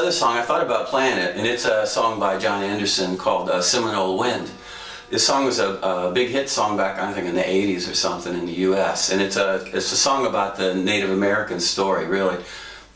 other song, I thought about playing it, and it's a song by John Anderson called Seminol Wind. This song was a big hit song back, I think, in the 80s or something in the U.S. And it's a song about the Native American story, really.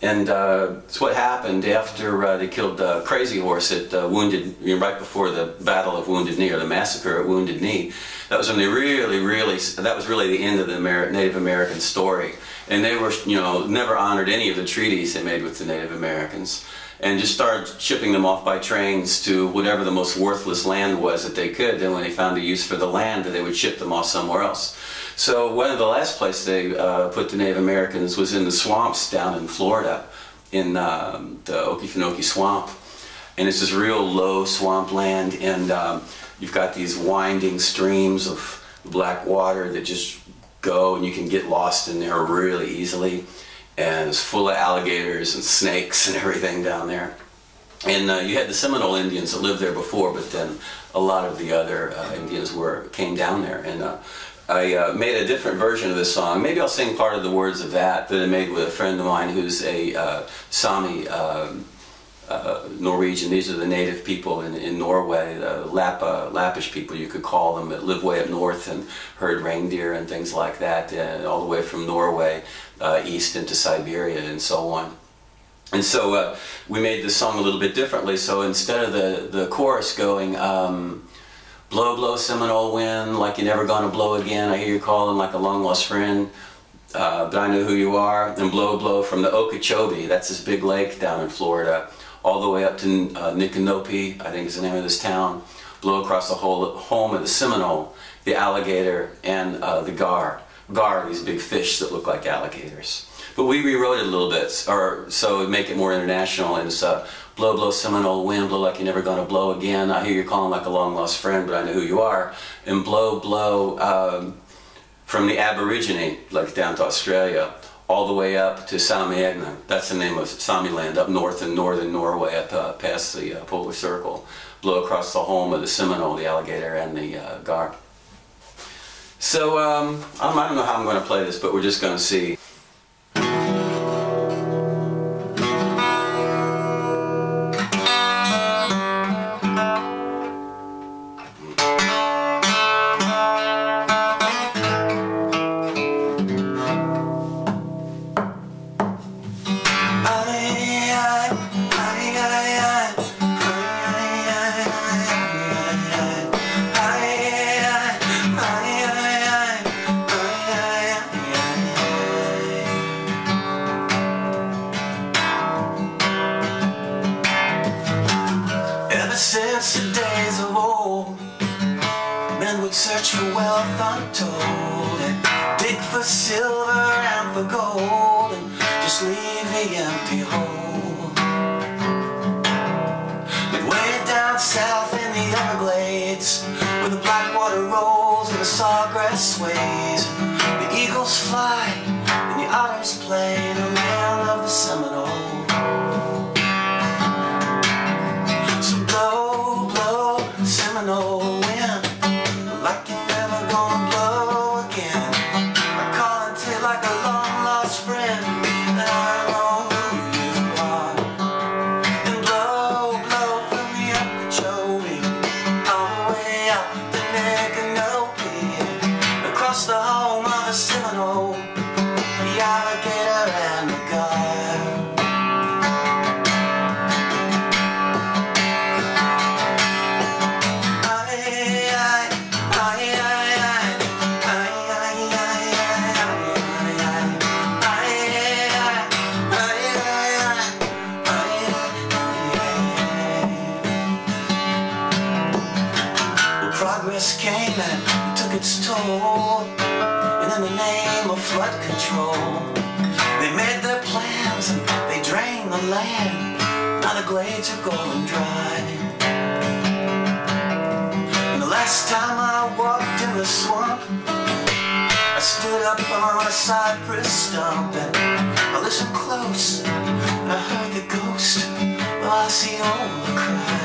And it's what happened after they killed Crazy Horse at Wounded, right before the Battle of Wounded Knee, or the massacre at Wounded Knee. That was when they that was really the end of the Native American story. And they were, never honored any of the treaties they made with the Native Americans, and just started shipping them off by trains to whatever the most worthless land was that they could. Then when they found a use for the land, they would ship them off somewhere else. So one of the last places they put the Native Americans was in the swamps down in Florida, in the Okefenokee Swamp. And it's this real low swamp land, and you've got these winding streams of black water that just go, and you can get lost in there really easily. And it's full of alligators and snakes and everything down there. And you had the Seminole Indians that lived there before, but then a lot of the other Indians came down there. And I made a different version of this song. Maybe I'll sing part of the words of that I made with a friend of mine who's a Sami Norwegian. These are the native people in Norway, the Lappish people, you could call them, that live way up north and herd reindeer and things like that, all the way from Norway east into Siberia and so on. And so we made this song a little bit differently. So instead of the chorus going, blow, blow, Seminole wind, like you're never gonna blow again, I hear you calling like a long-lost friend, but I know who you are, and blow, blow from the Okeechobee, that's this big lake down in Florida, all the way up to Nicanopy, I think is the name of this town, blow across the whole home of the Seminole, the alligator, and the gar. Gar are these big fish that look like alligators. But we rewrote it a little bit, so to make it more international, and it's blow, blow, Seminole wind, blow like you're never gonna blow again, I hear you calling like a long-lost friend, but I know who you are, and blow, blow from the Aborigine, like down to Australia, all the way up to Samiegna. That's the name of Sami land, up north in northern Norway, up past the polar circle. Blow across the home of the Seminole, the alligator, and the gar. So I don't know how I'm going to play this, but we're just going to see. Since the days of old, men would search for wealth untold, and dig for silver and for gold, and just leave the empty hole. But way down south in the Everglades, where the black water rolls and the sawgrass sways, the eagles fly and the otters play in the land of the Seminole. Seminole wind, like you're never gonna blow again. I call and take like a long-lost friend, and I know who you are. And blow, blow from the Okeechobee, all the way out to Nicanopy, across the home of the Seminole, the alligator and the gar. Progress came and took its toll, and in the name of flood control, they made their plans and they drained the land. Now the glades are going dry. And the last time I walked in the swamp, I stood up on a cypress stump, and I listened close, and I heard the ghost of Osceola cry.